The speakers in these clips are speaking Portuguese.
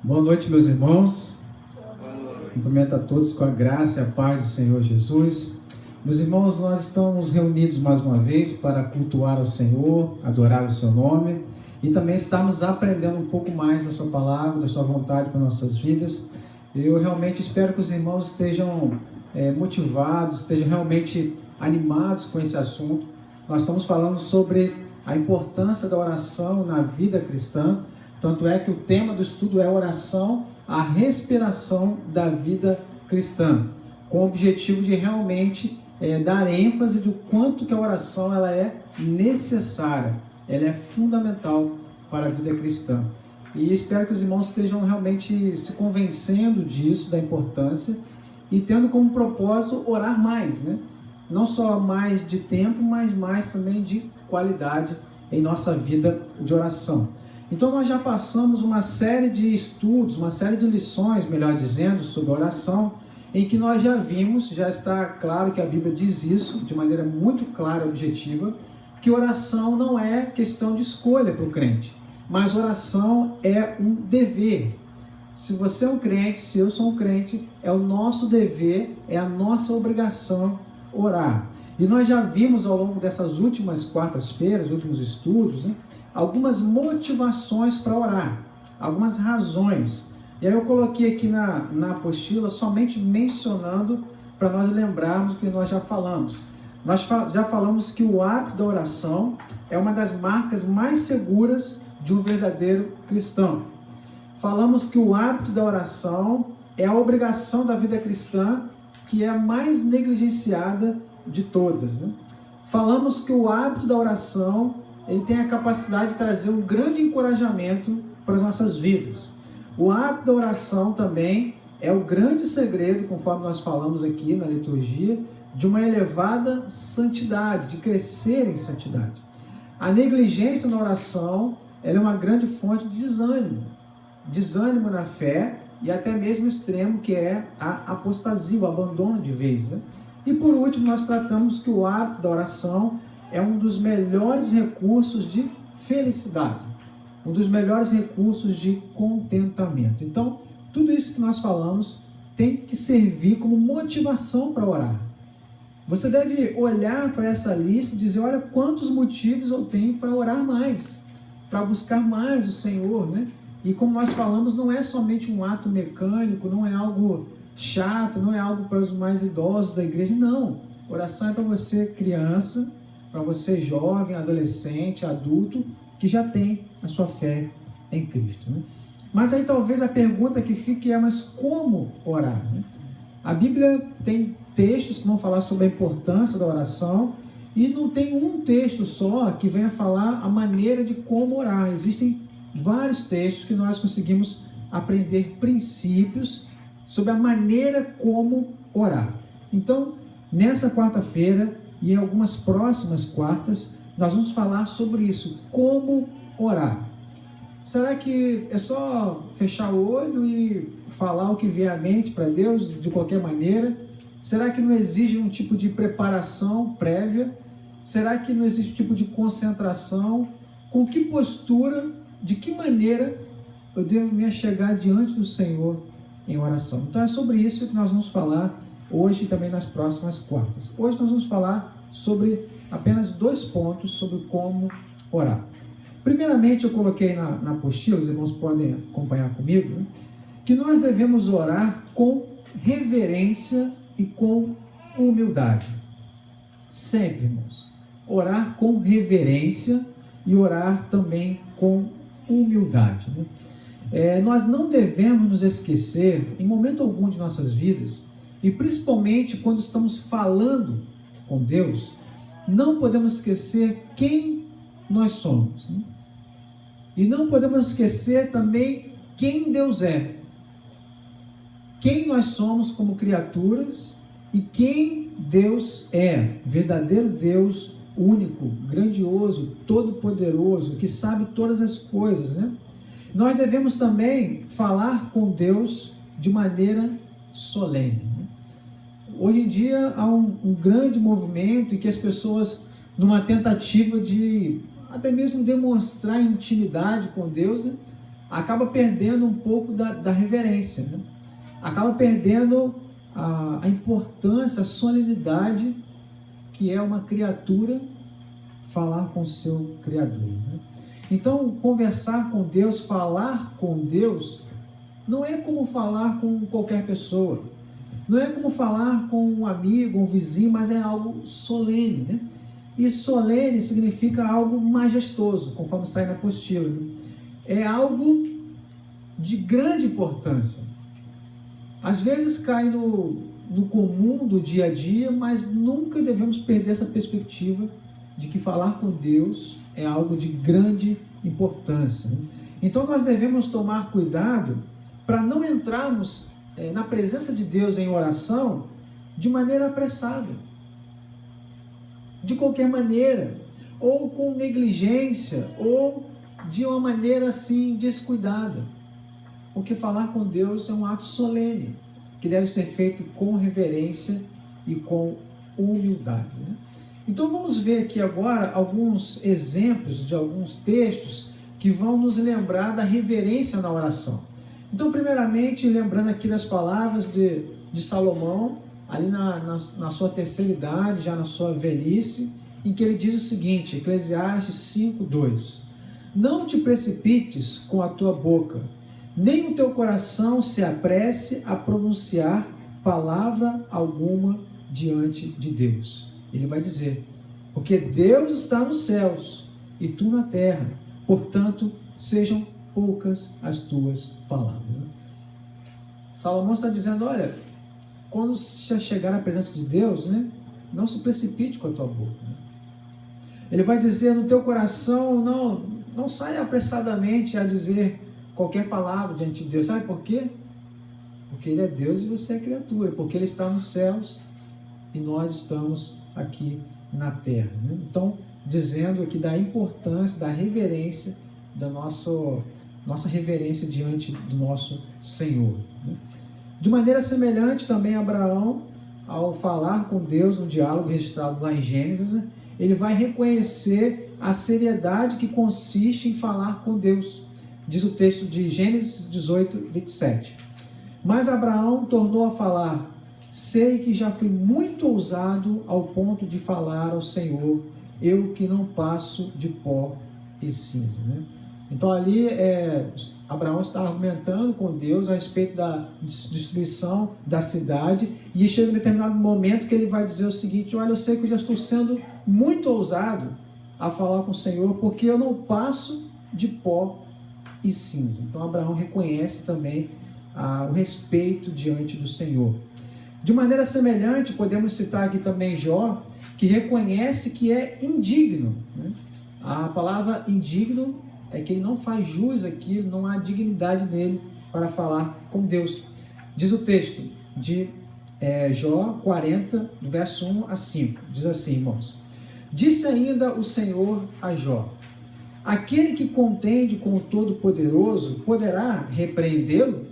Boa noite, meus irmãos. Cumprimento a todos com a graça e a paz do Senhor Jesus. Meus irmãos, nós estamos reunidos mais uma vez para cultuar ao Senhor, adorar o seu nome e também estamos aprendendo um pouco mais da sua palavra, da sua vontade para nossas vidas. Eu realmente espero que os irmãos estejam motivados, estejam realmente animados com esse assunto. Nós estamos falando sobre a importância da oração na vida cristã. Tanto é que o tema do estudo é oração, a respiração da vida cristã, com o objetivo de realmente dar ênfase do quanto que a oração ela é necessária, ela é fundamental para a vida cristã. E espero que os irmãos estejam realmente se convencendo disso, da importância, e tendo como propósito orar mais, né? Não só mais de tempo, mas mais também de qualidade em nossa vida de oração. Então nós já passamos uma série de estudos, uma série de lições, melhor dizendo, sobre oração, em que nós já vimos, já está claro que a Bíblia diz isso, de maneira muito clara e objetiva, que oração não é questão de escolha para o crente, mas oração é um dever. Se você é um crente, se eu sou um crente, é o nosso dever, é a nossa obrigação orar. E nós já vimos ao longo dessas últimas quartas-feiras, últimos estudos, né, algumas motivações para orar, algumas razões. E aí eu coloquei aqui na apostila somente mencionando para nós lembrarmos que nós já falamos. Nós já falamos que o hábito da oração é uma das marcas mais seguras de um verdadeiro cristão. Falamos que o hábito da oração é a obrigação da vida cristã que é a mais negligenciada de todas, né? Falamos que o hábito da oração ele tem a capacidade de trazer um grande encorajamento para as nossas vidas. O hábito da oração também é o grande segredo, conforme nós falamos aqui na liturgia, de uma elevada santidade, de crescer em santidade. A negligência na oração ela é uma grande fonte de desânimo na fé e até mesmo extremo, que é a apostasia, o abandono de vez, né? E por último, nós tratamos que o hábito da oração é um dos melhores recursos de felicidade, um dos melhores recursos de contentamento. Então, tudo isso que nós falamos tem que servir como motivação para orar. Você deve olhar para essa lista e dizer, olha quantos motivos eu tenho para orar mais, para buscar mais o Senhor, né? E como nós falamos, não é somente um ato mecânico, não é algo chato, não é algo para os mais idosos da igreja, não. Oração é para você criança, para você jovem, adolescente, adulto, que já tem a sua fé em Cristo, né? Mas aí talvez a pergunta que fique é, mas como orar, né? A Bíblia tem textos que vão falar sobre a importância da oração e não tem um texto só que venha falar a maneira de como orar. Existem vários textos que nós conseguimos aprender princípios sobre a maneira como orar. Então, nessa quarta-feira e em algumas próximas quartas, nós vamos falar sobre isso, como orar. Será que é só fechar o olho e falar o que vier à mente para Deus de qualquer maneira? Será que não exige um tipo de preparação prévia? Será que não existe um tipo de concentração? Com que postura, de que maneira eu devo me achegar diante do Senhor em oração? Então é sobre isso que nós vamos falar hoje e também nas próximas quartas. Hoje nós vamos falar sobre apenas 2 pontos sobre como orar. Primeiramente, eu coloquei na apostila, os irmãos podem acompanhar comigo, né, que nós devemos orar com reverência e com humildade. Sempre, irmãos. Orar com reverência e orar também com humildade, né? Nós não devemos nos esquecer, em momento algum de nossas vidas, e principalmente quando estamos falando com Deus, não podemos esquecer quem nós somos, né? E não podemos esquecer também quem Deus é. Quem nós somos como criaturas e quem Deus é. Verdadeiro Deus, único, grandioso, todo-poderoso, que sabe todas as coisas, né? Nós devemos também falar com Deus de maneira solene. Hoje em dia há um grande movimento em que as pessoas, numa tentativa de até mesmo demonstrar intimidade com Deus, né, acaba perdendo um pouco da reverência, né? Acaba perdendo a importância, a solenidade que é uma criatura falar com o seu Criador, né? Então, conversar com Deus, falar com Deus, não é como falar com qualquer pessoa, não é como falar com um amigo, um vizinho, mas é algo solene, né? E solene significa algo majestoso, conforme está aí na apostila, né? É algo de grande importância. Às vezes cai no comum do dia a dia, mas nunca devemos perder essa perspectiva de que falar com Deus é algo de grande importância, né? Então nós devemos tomar cuidado para não entrarmos na presença de Deus em oração de maneira apressada, de qualquer maneira, ou com negligência, ou de uma maneira assim descuidada, porque falar com Deus é um ato solene, que deve ser feito com reverência e com humildade, né? Então vamos ver aqui agora alguns exemplos de alguns textos que vão nos lembrar da reverência na oração. Então, primeiramente, lembrando aqui das palavras de Salomão, ali na sua terceira idade, já na sua velhice, em que ele diz o seguinte, Eclesiastes 5:2: Não te precipites com a tua boca, nem o teu coração se apresse a pronunciar palavra alguma diante de Deus. Ele vai dizer, porque Deus está nos céus e tu na terra, portanto, sejam poucas as tuas palavras. Salomão está dizendo, olha, quando você chegar na presença de Deus, né, não se precipite com a tua boca. Ele vai dizer no teu coração, não saia apressadamente a dizer qualquer palavra diante de Deus. Sabe por quê? Porque Ele é Deus e você é criatura, porque Ele está nos céus e nós estamos aqui na terra, né? Então, dizendo aqui da importância, da reverência, da nossa reverência diante do nosso Senhor, né? De maneira semelhante também Abraão, ao falar com Deus no diálogo registrado lá em Gênesis, né, ele vai reconhecer a seriedade que consiste em falar com Deus. Diz o texto de Gênesis 18:27. Mas Abraão tornou a falar, sei que já fui muito ousado ao ponto de falar ao Senhor, eu que não passo de pó e cinza, né? Então ali Abraão está argumentando com Deus a respeito da destruição da cidade, e chega um determinado momento que ele vai dizer o seguinte, olha, eu sei que eu já estou sendo muito ousado a falar com o Senhor, porque eu não passo de pó e cinza. Então Abraão reconhece também o respeito diante do Senhor. De maneira semelhante, podemos citar aqui também Jó, que reconhece que é indigno, né? A palavra indigno é que ele não faz jus àquilo, não há dignidade nele para falar com Deus. Diz o texto de Jó 40, do verso 1 a 5. Diz assim, irmãos. Disse ainda o Senhor a Jó, aquele que contende com o Todo-Poderoso poderá repreendê-lo?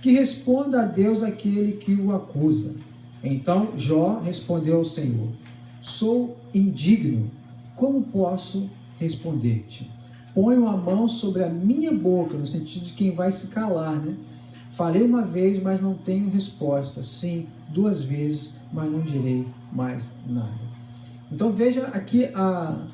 Que responda a Deus aquele que o acusa. Então Jó respondeu ao Senhor, sou indigno, como posso responder-te? Ponho a mão sobre a minha boca, no sentido de quem vai se calar, né? Falei uma vez, mas não tenho resposta. Sim, 2 vezes, mas não direi mais nada. Então veja aqui a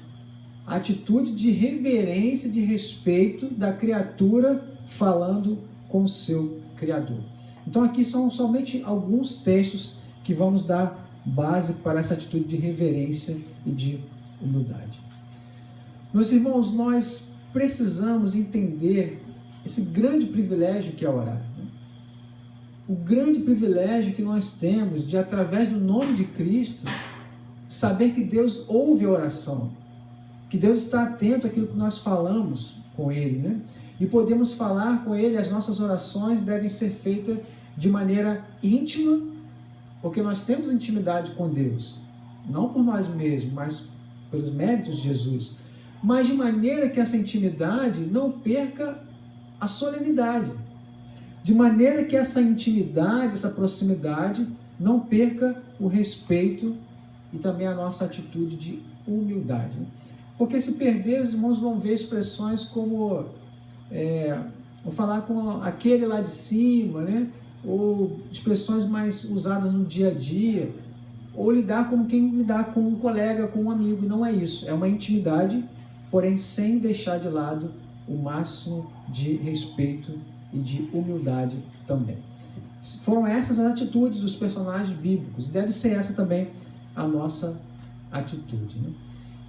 atitude de reverência, de respeito da criatura falando com o seu Criador. Então aqui são somente alguns textos que vão nos dar base para essa atitude de reverência e de humildade. Meus irmãos, nós precisamos entender esse grande privilégio que é orar, né? O grande privilégio que nós temos de, através do nome de Cristo, saber que Deus ouve a oração, que Deus está atento àquilo que nós falamos com Ele, né? E podemos falar com Ele, as nossas orações devem ser feitas de maneira íntima, porque nós temos intimidade com Deus, não por nós mesmos, mas pelos méritos de Jesus, mas de maneira que essa intimidade não perca a solenidade, de maneira que essa intimidade, essa proximidade não perca o respeito e também a nossa atitude de humildade. Porque se perder, os irmãos vão ver expressões como ou falar com aquele lá de cima, né? Ou expressões mais usadas no dia a dia, ou lidar como quem lidar com um colega, com um amigo. Não é isso, é uma intimidade, porém sem deixar de lado o máximo de respeito e de humildade também. Foram essas as atitudes dos personagens bíblicos, e deve ser essa também a nossa atitude, né?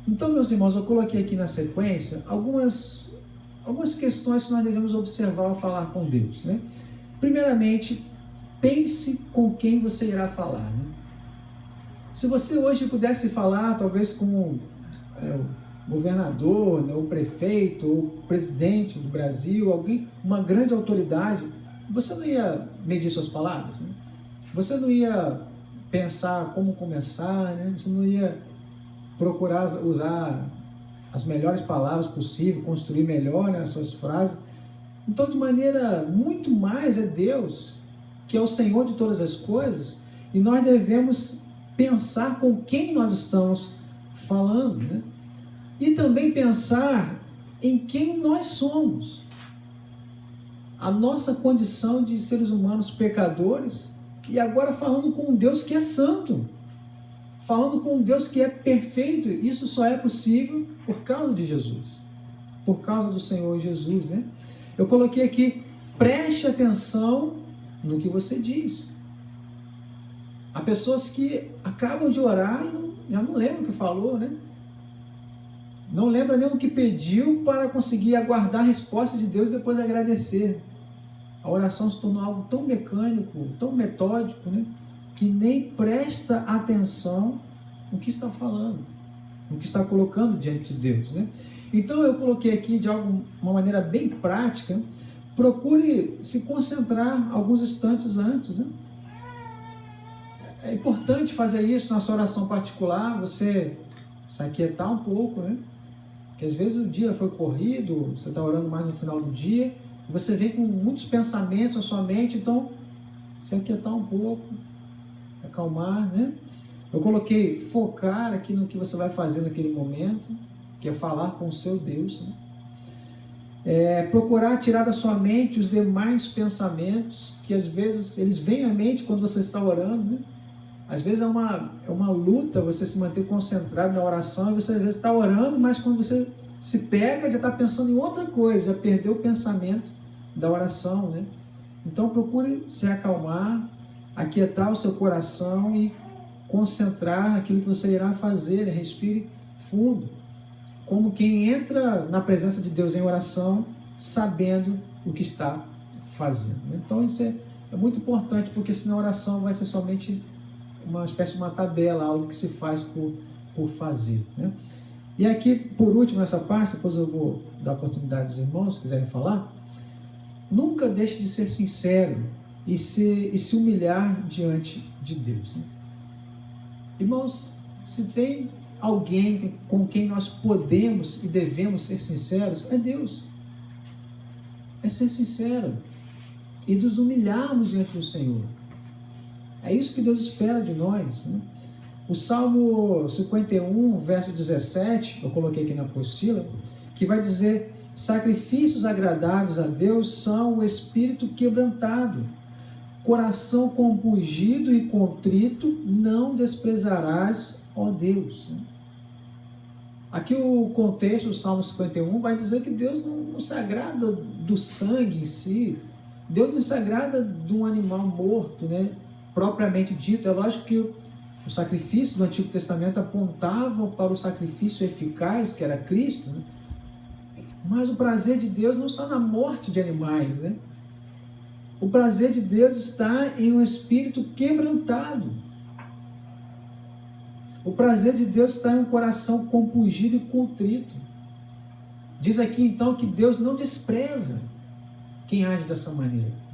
Então, meus irmãos, eu coloquei aqui na sequência algumas questões que nós devemos observar ao falar com Deus, né? Primeiramente, pense com quem você irá falar, né? Se você hoje pudesse falar, talvez com o governador, né, o prefeito, o presidente do Brasil, alguém, uma grande autoridade, você não ia medir suas palavras, né? Você não ia pensar como começar, né? Você não ia procurar usar as melhores palavras possíveis, construir melhor, né, as suas frases. Então, de maneira muito mais, é Deus, que é o Senhor de todas as coisas, e nós devemos pensar com quem nós estamos falando, né? E também pensar em quem nós somos. A nossa condição de seres humanos pecadores, e agora falando com um Deus que é santo, falando com um Deus que é perfeito. Isso só é possível por causa de Jesus, por causa do Senhor Jesus, né? Eu coloquei aqui, preste atenção no que você diz. Há pessoas que acabam de orar e já não lembram o que falou, né? Não lembra nem o que pediu para conseguir aguardar a resposta de Deus e depois agradecer. A oração se tornou algo tão mecânico, tão metódico, né? Que nem presta atenção no que está falando, no que está colocando diante de Deus, né? Então eu coloquei aqui de uma maneira bem prática, procure se concentrar alguns instantes antes, né? É importante fazer isso na sua oração particular, você se aquietar um pouco, né? Porque às vezes o dia foi corrido, você está orando mais no final do dia, você vem com muitos pensamentos na sua mente, então se aquietar um pouco, acalmar, né? Eu coloquei focar aqui no que você vai fazer naquele momento, que é falar com o seu Deus, né? Procurar tirar da sua mente os demais pensamentos, que às vezes eles vêm à mente quando você está orando, né? Às vezes é uma luta você se manter concentrado na oração, e você às vezes está orando, mas quando você se pega, já está pensando em outra coisa, já perdeu o pensamento da oração, né? Então procure se acalmar, aquietar o seu coração e concentrar naquilo que você irá fazer, né? Respire fundo, como quem entra na presença de Deus em oração, sabendo o que está fazendo. Então isso é muito importante, porque senão a oração vai ser somente uma espécie de uma tabela, algo que se faz por fazer, né? E aqui, por último, nessa parte, depois eu vou dar oportunidade aos irmãos, se quiserem falar, nunca deixe de ser sincero e se humilhar diante de Deus, né? Irmãos, se tem alguém com quem nós podemos e devemos ser sinceros, é Deus. É ser sincero e nos humilharmos diante do Senhor. É isso que Deus espera de nós, né? O Salmo 51, verso 17, eu coloquei aqui na apostila, que vai dizer: sacrifícios agradáveis a Deus são o espírito quebrantado, coração compungido e contrito não desprezarás, ó Deus. Aqui o contexto do Salmo 51 vai dizer que Deus não se agrada do sangue em si, Deus não se agrada de um animal morto, né? Propriamente dito. É lógico que o sacrifício do Antigo Testamento apontava para o sacrifício eficaz, que era Cristo, né? Mas o prazer de Deus não está na morte de animais, né? O prazer de Deus está em um espírito quebrantado. O prazer de Deus está em um coração compungido e contrito. Diz aqui então que Deus não despreza quem age dessa maneira.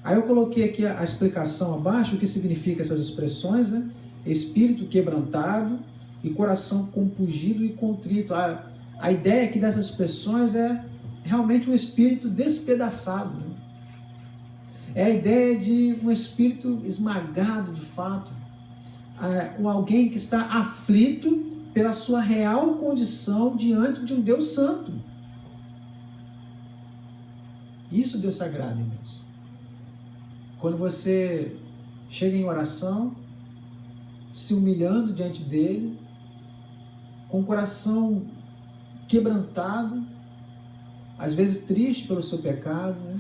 Aí eu coloquei aqui a explicação abaixo, o que significa essas expressões, né? Espírito quebrantado e coração compungido e contrito. A ideia aqui dessas expressões é realmente um espírito despedaçado, né? É a ideia de um espírito esmagado de fato, alguém que está aflito pela sua real condição diante de um Deus santo. Isso Deus se agrada, irmãos. Quando você chega em oração, se humilhando diante dele, com o coração quebrantado, às vezes triste pelo seu pecado, né?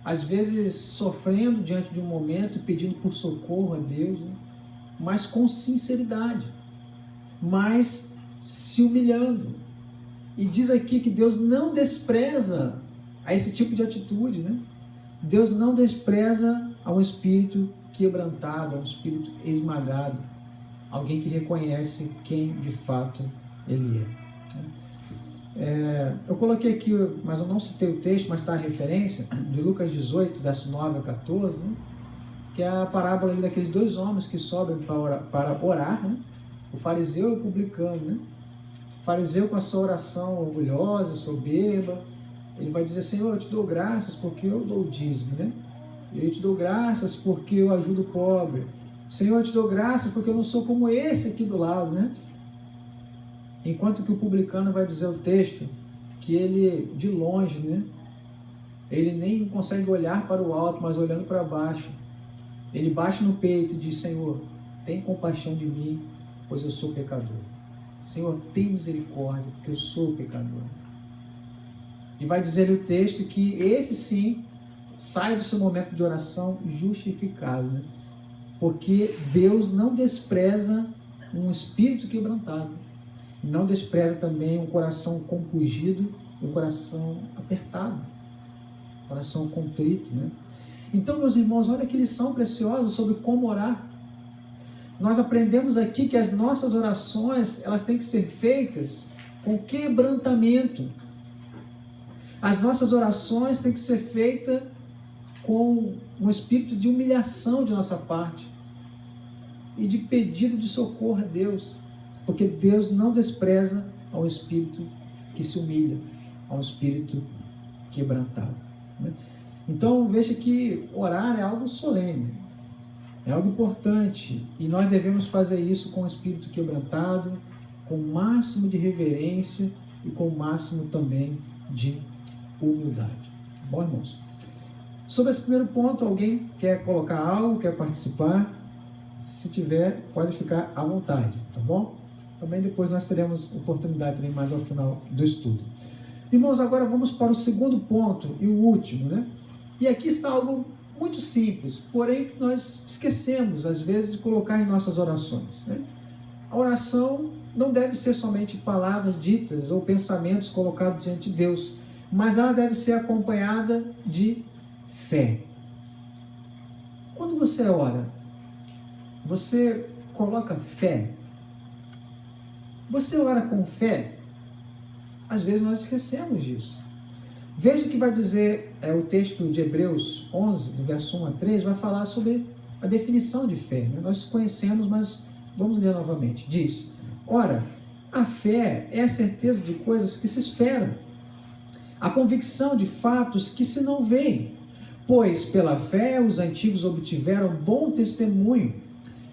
Às vezes sofrendo diante de um momento, pedindo por socorro a Deus, né? Mas com sinceridade, mas se humilhando. E diz aqui que Deus não despreza a esse tipo de atitude, né? Deus não despreza a um espírito quebrantado, a um espírito esmagado, alguém que reconhece quem de fato ele é. Eu coloquei aqui, mas eu não citei o texto, mas está a referência de Lucas 18, verso 9 a 14, né? Que é a parábola ali daqueles dois homens que sobem para orar, né? O fariseu e o publicano, né? O fariseu, com a sua oração orgulhosa, soberba, ele vai dizer: Senhor, eu te dou graças porque eu dou o dízimo, né? Eu te dou graças porque eu ajudo o pobre. Senhor, eu te dou graças porque eu não sou como esse aqui do lado, né? Enquanto que o publicano vai dizer o texto que ele, de longe, né? Ele nem consegue olhar para o alto, mas olhando para baixo, ele bate no peito e diz: Senhor, tem compaixão de mim, pois eu sou pecador. Senhor, tem misericórdia, porque eu sou pecador. E vai dizer o texto que esse sim sai do seu momento de oração justificado, né? Porque Deus não despreza um espírito quebrantado, não despreza também um coração compungido e um coração apertado, um coração contrito, né? Então, meus irmãos, olha que lição preciosa sobre como orar. Nós aprendemos aqui que as nossas orações, elas têm que ser feitas com quebrantamento. As nossas orações têm que ser feitas com um espírito de humilhação de nossa parte e de pedido de socorro a Deus, porque Deus não despreza ao espírito que se humilha, ao espírito quebrantado, né? Então veja que orar é algo solene, é algo importante, e nós devemos fazer isso com o espírito quebrantado, com o máximo de reverência e com o máximo também de humildade. Bom, irmãos? Sobre esse primeiro ponto, alguém quer colocar algo, quer participar? Se tiver, pode ficar à vontade, tá bom? Também depois nós teremos oportunidade também mais ao final do estudo. Irmãos, agora vamos para o segundo ponto e o último, né? E aqui está algo muito simples, porém que nós esquecemos às vezes de colocar em nossas orações, né? A oração não deve ser somente palavras ditas ou pensamentos colocados diante de Deus, mas ela deve ser acompanhada de fé. Quando você ora, você coloca fé? Você ora com fé? Às vezes nós esquecemos disso. Veja o que vai dizer o texto de Hebreus 11, do verso 1 a 3, vai falar sobre a definição de fé, né? Nós conhecemos, mas vamos ler novamente. Diz: ora, a fé é a certeza de coisas que se esperam, a convicção de fatos que se não veem, pois pela fé os antigos obtiveram bom testemunho.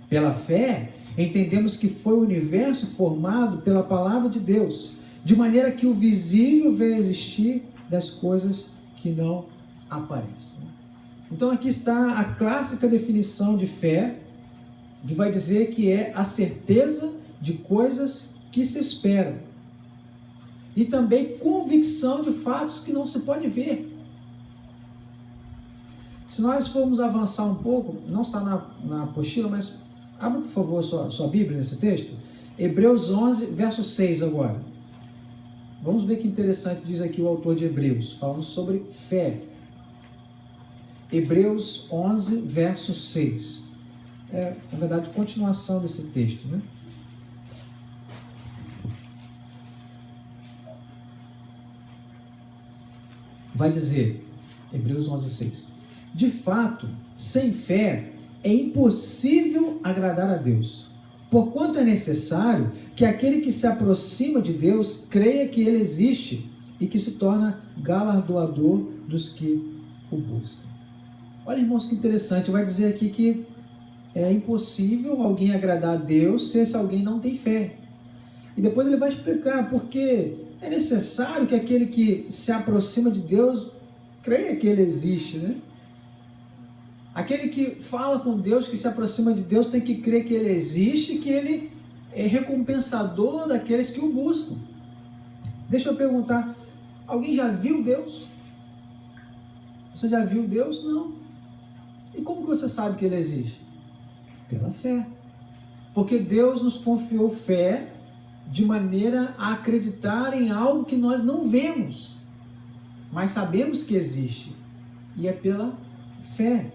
Pela fé entendemos que foi o universo formado pela palavra de Deus, de maneira que o visível veio a existir das coisas que não aparecem. Então aqui está a clássica definição de fé, que vai dizer que é a certeza de coisas que se esperam, e também convicção de fatos que não se pode ver. Se nós formos avançar um pouco, não está na apostila, mas abra por favor sua Bíblia nesse texto, Hebreus 11, verso 6 agora. Vamos ver que interessante diz aqui o autor de Hebreus, falando sobre fé. Hebreus 11, verso 6. É, na verdade, continuação desse texto, né? Vai dizer, Hebreus 11, 6. De fato, sem fé é impossível agradar a Deus, porquanto é necessário que aquele que se aproxima de Deus creia que Ele existe e que se torna galardoador dos que o buscam. Olha, irmãos, que interessante. Vai dizer aqui que é impossível alguém agradar a Deus se esse alguém não tem fé. E depois ele vai explicar porque é necessário que aquele que se aproxima de Deus creia que Ele existe, né? Aquele que fala com Deus, que se aproxima de Deus, tem que crer que Ele existe e que Ele é recompensador daqueles que o buscam. Deixa eu perguntar, alguém já viu Deus? Você já viu Deus? Não. E como que você sabe que Ele existe? Pela fé. Porque Deus nos confiou fé de maneira a acreditar em algo que nós não vemos, mas sabemos que existe. E é pela fé.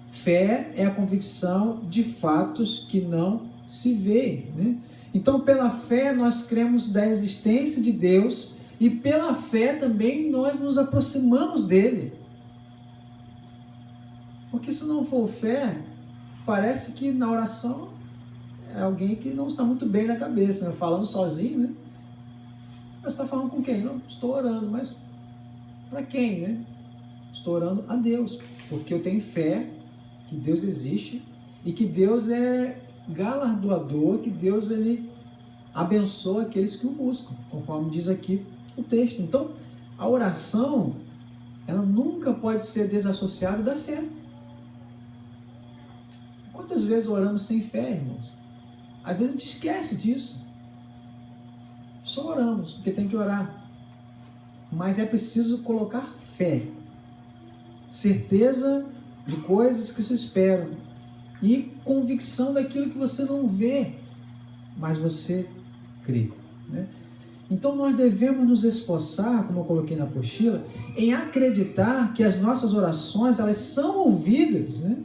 Fé é a convicção de fatos que não se vê, né? Então, pela fé, nós cremos da existência de Deus e pela fé também nós nos aproximamos dele. Porque se não for fé, parece que na oração é alguém que não está muito bem na cabeça, né? Falando sozinho, né? Mas você está falando com quem? Não, estou orando, mas para quem, né? Estou orando a Deus, porque eu tenho fé que Deus existe e que Deus é galardoador, que Deus ele abençoa aqueles que o buscam, conforme diz aqui o texto. Então, a oração, ela nunca pode ser desassociada da fé. Quantas vezes oramos sem fé, irmãos? Às vezes a gente esquece disso. Só oramos, porque tem que orar. Mas é preciso colocar fé, certeza de coisas que se esperam e convicção daquilo que você não vê, mas você crê, né? Então nós devemos nos esforçar, como eu coloquei na apostila, em acreditar que as nossas orações elas são ouvidas, né?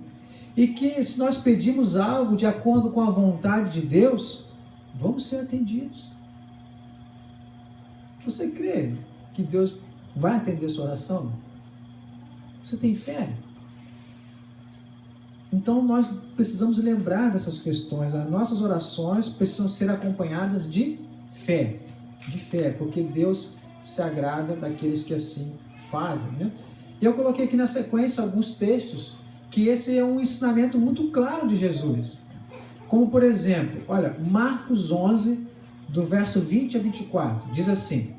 E que se nós pedimos algo de acordo com a vontade de Deus, vamos ser atendidos. Você crê que Deus vai atender sua oração? Você tem fé? Então nós precisamos lembrar dessas questões. As nossas orações precisam ser acompanhadas de fé, porque Deus se agrada daqueles que assim fazem, né? E eu coloquei aqui na sequência alguns textos que esse é um ensinamento muito claro de Jesus. Como por exemplo, olha, Marcos 11, do verso 20 a 24, diz assim: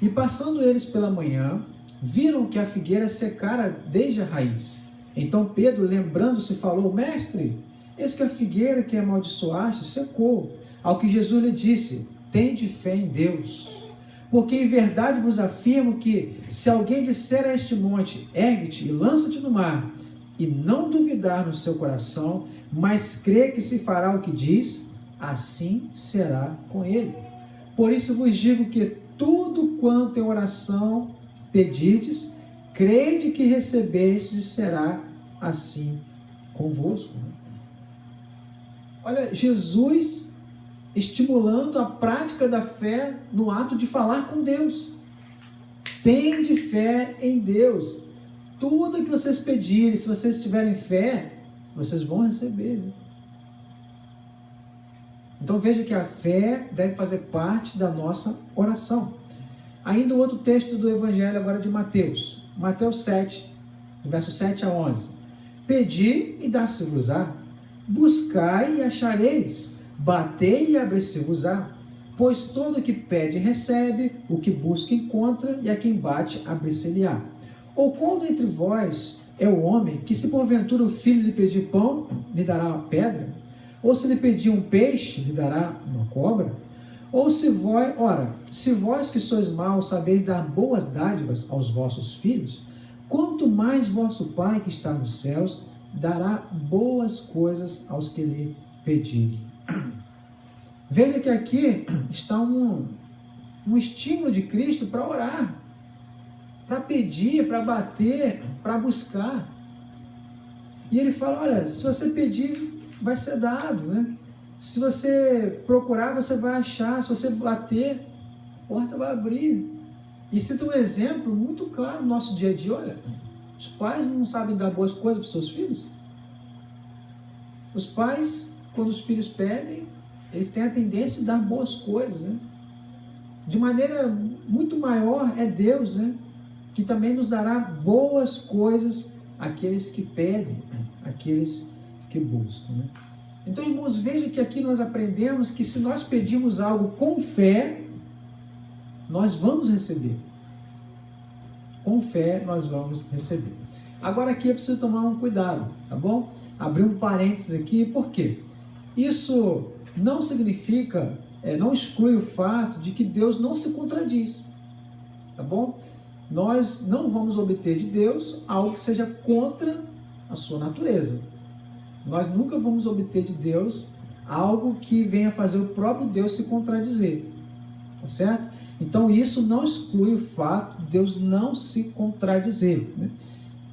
E passando eles pela manhã, viram que a figueira secara desde a raiz. Então Pedro, lembrando-se, falou: Mestre, eis que a figueira que amaldiçoaste secou. Ao que Jesus lhe disse: Tende fé em Deus. Porque em verdade vos afirmo que, se alguém disser a este monte, ergue-te e lança-te no mar, e não duvidar no seu coração, mas crê que se fará o que diz, assim será com ele. Por isso vos digo que tudo quanto em oração pedides, crede que recebestes, será assim convosco. Olha, Jesus estimulando a prática da fé no ato de falar com Deus. Tende fé em Deus. Tudo que vocês pedirem, se vocês tiverem fé, vocês vão receber. Então veja que a fé deve fazer parte da nossa oração. Ainda o outro texto do Evangelho agora de Mateus. Mateus 7, do verso 7 a 11. Pedi e dar-se-vos-á. Buscai e achareis. Batei e abrir-se-vos-á. Pois todo o que pede recebe, o que busca encontra, e a quem bate abrir-se-lhe-á. Ou quando entre vós é o homem, que se porventura o filho lhe pedir pão, lhe dará uma pedra? Ou se lhe pedir um peixe, lhe dará uma cobra? Ou se vós que sois maus sabeis dar boas dádivas aos vossos filhos, quanto mais vosso Pai que está nos céus dará boas coisas aos que lhe pedirem. Veja que aqui está um estímulo de Cristo para orar, para pedir, para bater, para buscar. E ele fala: olha, se você pedir, vai ser dado, né? Se você procurar, você vai achar. Se você bater, a porta vai abrir. E cita um exemplo muito claro no nosso dia a dia. Olha, os pais não sabem dar boas coisas para os seus filhos? Os pais, quando os filhos pedem, eles têm a tendência de dar boas coisas, né? De maneira muito maior é Deus, né? Que também nos dará boas coisas àqueles que pedem, àqueles que buscam, né? Então, irmãos, veja que aqui nós aprendemos que se nós pedirmos algo com fé, nós vamos receber. com fé nós vamos receber. Agora aqui eu preciso tomar um cuidado, tá bom? Abrir um parênteses aqui, por quê? Isso não significa, não exclui o fato de que Deus não se contradiz, tá bom? Nós não vamos obter de Deus algo que seja contra a sua natureza. Nós nunca vamos obter de Deus algo que venha fazer o próprio Deus se contradizer, tá certo? Então isso não exclui o fato de Deus não se contradizer, né?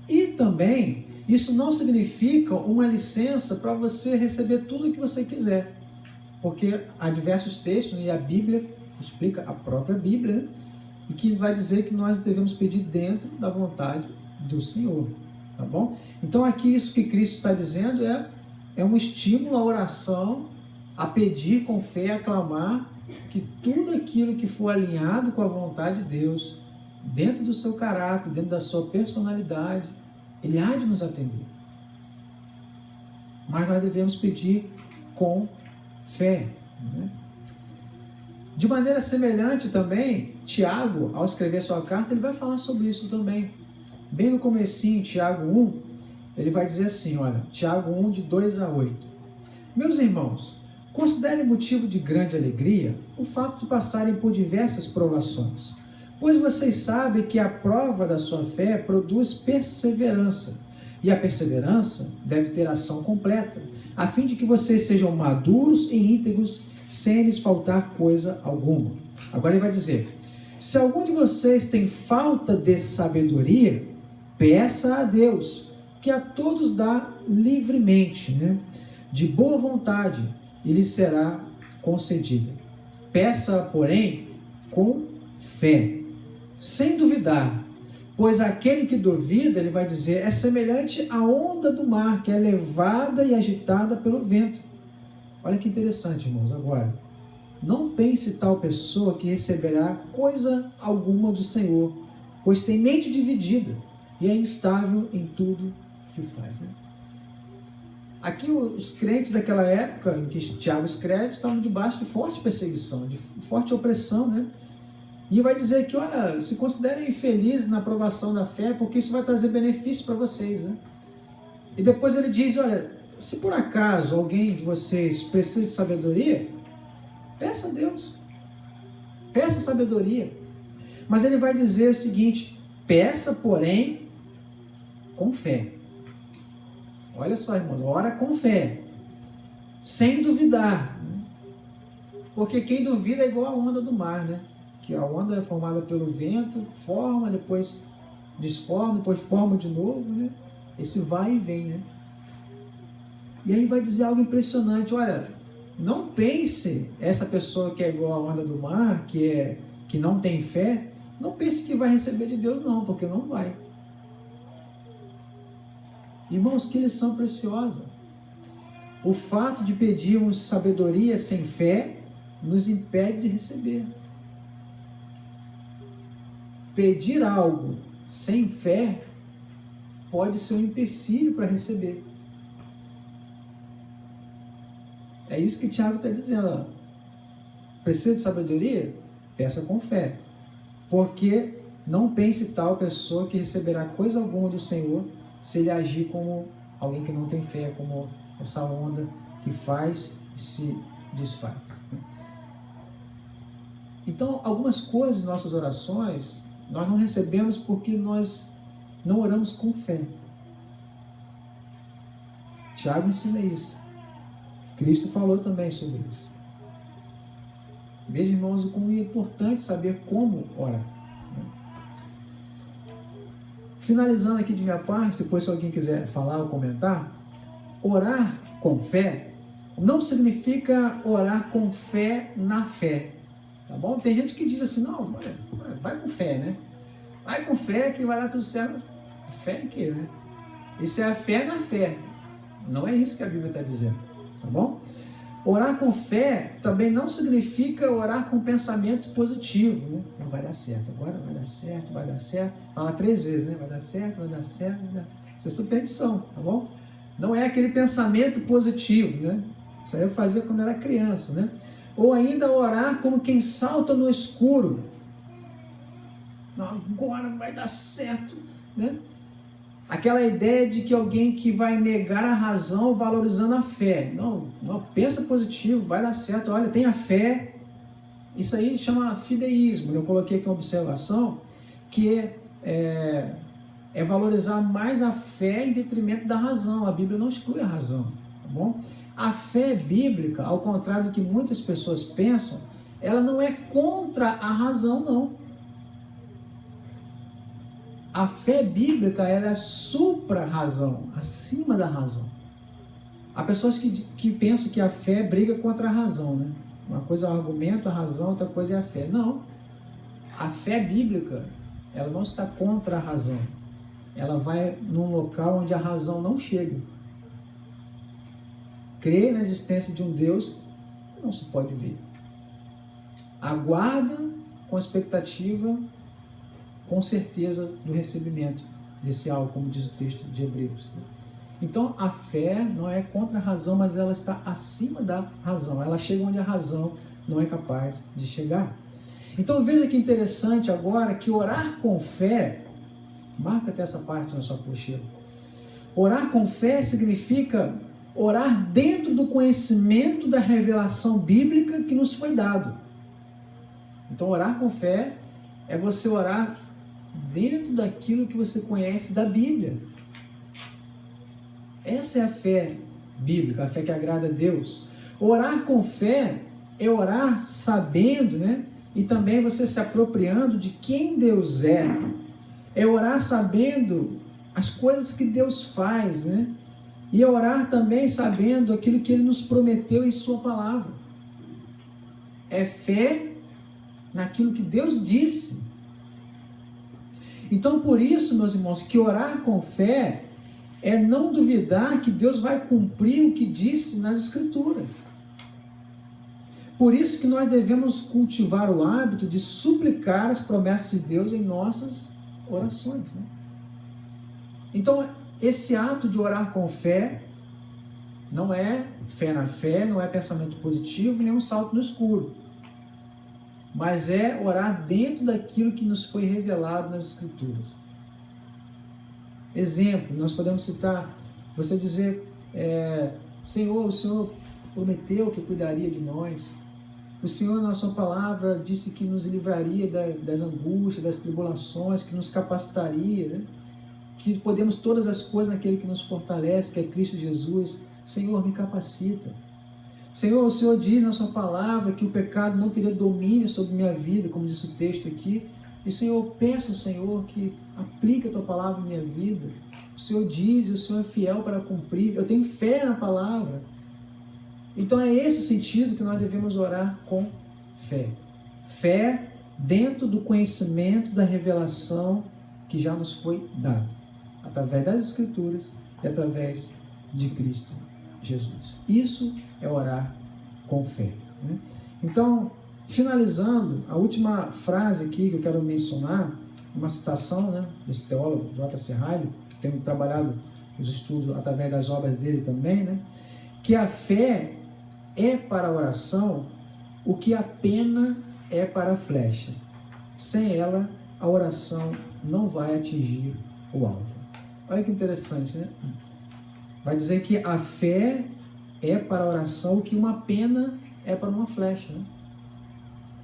E também isso não significa uma licença para você receber tudo o que você quiser, porque há diversos textos, e a Bíblia explica, a própria Bíblia, né? E que vai dizer que nós devemos pedir dentro da vontade do Senhor, tá bom? Então aqui isso que Cristo está dizendo é um estímulo à oração, a pedir com fé, a clamar, que tudo aquilo que for alinhado com a vontade de Deus, dentro do seu caráter, dentro da sua personalidade, Ele há de nos atender. Mas nós devemos pedir com fé, né? De maneira semelhante também, Tiago, ao escrever sua carta, ele vai falar sobre isso também. Bem no comecinho, Tiago 1, ele vai dizer assim, olha, Tiago 1, de 2 a 8. Meus irmãos, considerem motivo de grande alegria o fato de passarem por diversas provações, pois vocês sabem que a prova da sua fé produz perseverança, e a perseverança deve ter ação completa, a fim de que vocês sejam maduros e íntegros, sem lhes faltar coisa alguma. Agora ele vai dizer, se algum de vocês tem falta de sabedoria, peça a Deus, que a todos dá livremente, né? De boa vontade, e lhe será concedida. Peça, porém, com fé, sem duvidar, pois aquele que duvida, ele vai dizer, é semelhante à onda do mar, que é levada e agitada pelo vento. Olha que interessante, irmãos, agora. Não pense tal pessoa que receberá coisa alguma do Senhor, pois tem mente dividida e é instável em tudo que faz, né? Aqui os crentes daquela época em que Tiago escreve estavam debaixo de forte perseguição, de forte opressão, né? E vai dizer que, olha, se considerem felizes na aprovação da fé, porque isso vai trazer benefício para vocês, né? E depois ele diz, olha, se por acaso alguém de vocês precisa de sabedoria, peça a Deus, peça sabedoria. Mas ele vai dizer o seguinte, peça, porém, com fé. Olha só, irmãos, ora com fé, sem duvidar. Porque quem duvida é igual a onda do mar, né? Que a onda é formada pelo vento, forma, depois desforma, depois forma de novo, né? Esse vai e vem, né? E aí vai dizer algo impressionante, olha, não pense, essa pessoa que é igual a onda do mar, que não tem fé, não pense que vai receber de Deus não, porque não vai. Irmãos, que lição preciosa. O fato de pedirmos sabedoria sem fé nos impede de receber. Pedir algo sem fé pode ser um empecilho para receber. É isso que Tiago está dizendo. Ó. Precisa de sabedoria? Peça com fé. Porque não pense tal pessoa que receberá coisa alguma do Senhor se ele agir como alguém que não tem fé, como essa onda que faz e se desfaz. Então, algumas coisas em nossas orações nós não recebemos porque nós não oramos com fé. Tiago ensina isso. Cristo falou também sobre isso. Veja, irmãos, como é importante saber como orar. Finalizando aqui de minha parte, depois se alguém quiser falar ou comentar, orar com fé não significa orar com fé na fé. Tá bom? Tem gente que diz assim, não, vai com fé, né? Vai com fé que vai dar tudo certo. Fé em quê, né? Isso é a fé na fé. Não é isso que a Bíblia está dizendo. Tá bom? Orar com fé também não significa orar com pensamento positivo, né? Não vai dar certo, agora vai dar certo, vai dar certo. Fala 3 vezes, né? Vai dar certo, vai dar certo, vai dar certo. Isso é superstição, tá bom? Não é aquele pensamento positivo, né? Isso aí eu fazia quando era criança, né? Ou ainda orar como quem salta no escuro. Não, agora vai dar certo, né? Aquela ideia de que alguém que vai negar a razão valorizando a fé. Não, pensa positivo, vai dar certo. Olha, tenha fé. Isso aí chama fideísmo. Eu coloquei aqui uma observação que é valorizar mais a fé em detrimento da razão. A Bíblia não exclui a razão, tá bom? A fé bíblica, ao contrário do que muitas pessoas pensam, ela não é contra a razão, não. A fé bíblica, ela é supra-razão, acima da razão. Há pessoas que pensam que a fé briga contra a razão, né? Uma coisa é o argumento, a razão, outra coisa é a fé. Não. A fé bíblica, ela não está contra a razão. Ela vai num local onde a razão não chega. Crer na existência de um Deus não se pode ver. Aguarda com expectativa, com certeza, do recebimento desse algo, como diz o texto de Hebreus. Então, a fé não é contra a razão, mas ela está acima da razão. Ela chega onde a razão não é capaz de chegar. Então, veja que interessante agora que orar com fé, marca até essa parte na sua apostila. Orar com fé significa orar dentro do conhecimento da revelação bíblica que nos foi dado. Então, orar com fé é você orar dentro daquilo que você conhece da Bíblia. Essa é a fé bíblica, a fé que agrada a Deus. Orar com fé é orar sabendo, né? E também você se apropriando de quem Deus é. É orar sabendo as coisas que Deus faz, né? E orar também sabendo aquilo que Ele nos prometeu em Sua palavra. É fé naquilo que Deus disse. Então, por isso, meus irmãos, que orar com fé é não duvidar que Deus vai cumprir o que disse nas Escrituras. Por isso que nós devemos cultivar o hábito de suplicar as promessas de Deus em nossas orações, né? Então, esse ato de orar com fé não é fé na fé, não é pensamento positivo, nem um salto no escuro. Mas é orar dentro daquilo que nos foi revelado nas Escrituras. Exemplo, nós podemos citar, você dizer, Senhor, o Senhor prometeu que cuidaria de nós. O Senhor, na sua palavra, disse que nos livraria das angústias, das tribulações, que nos capacitaria, né? Que podemos todas as coisas naquele que nos fortalece, que é Cristo Jesus. Senhor, me capacita. Senhor, o Senhor diz na sua palavra que o pecado não teria domínio sobre minha vida, como diz o texto aqui. E, Senhor, peço ao Senhor que aplique a tua palavra em minha vida. O Senhor diz e o Senhor é fiel para cumprir. Eu tenho fé na palavra. Então é esse o sentido que nós devemos orar com fé. Fé dentro do conhecimento da revelação que já nos foi dado, através das Escrituras e através de Cristo Jesus. Isso é orar com fé, né? Então, finalizando, a última frase aqui que eu quero mencionar, uma citação, né, desse teólogo, J. Serralho, que tem trabalhado os estudos através das obras dele também, né, que a fé é para a oração o que a pena é para a flecha. Sem ela, a oração não vai atingir o alvo. Olha que interessante, né? Vai dizer que a fé é para a oração o que uma pena é para uma flecha, né?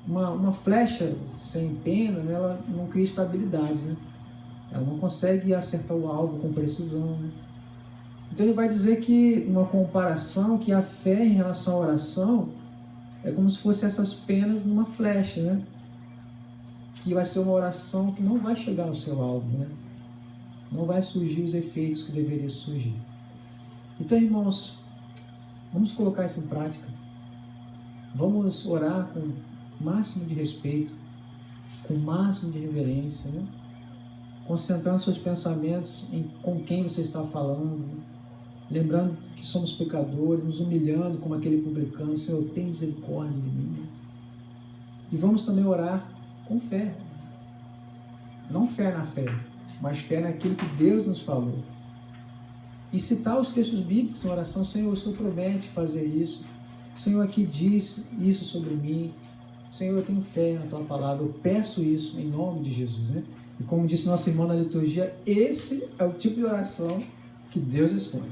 Uma flecha sem pena, né, ela não cria estabilidade, né? Ela não consegue acertar o alvo com precisão, né? Então ele vai dizer que, uma comparação, que a fé em relação à oração é como se fosse essas penas numa flecha, né? Que vai ser uma oração que não vai chegar ao seu alvo, né? Não vai surgir os efeitos que deveria surgir. Então, irmãos, vamos colocar isso em prática. Vamos orar com o máximo de respeito, com o máximo de reverência, né? Concentrando seus pensamentos com quem você está falando, né? Lembrando que somos pecadores, nos humilhando como aquele publicano. Senhor, tem misericórdia de mim, né? E vamos também orar com fé. Não fé na fé, mas fé naquilo que Deus nos falou. E citar os textos bíblicos na oração. Senhor, o Senhor promete fazer isso. Senhor, aqui diz isso sobre mim. Senhor, eu tenho fé na tua palavra, eu peço isso em nome de Jesus, né? E como disse nosso irmão na liturgia, esse é o tipo de oração que Deus responde.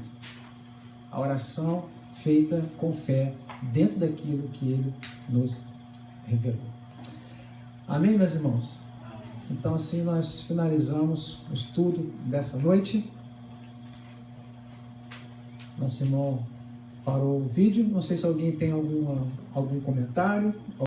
A oração feita com fé dentro daquilo que Ele nos revelou. Amém, meus irmãos? Então assim nós finalizamos o estudo dessa noite. Nosso irmão parou o vídeo. Não sei se alguém tem algum comentário.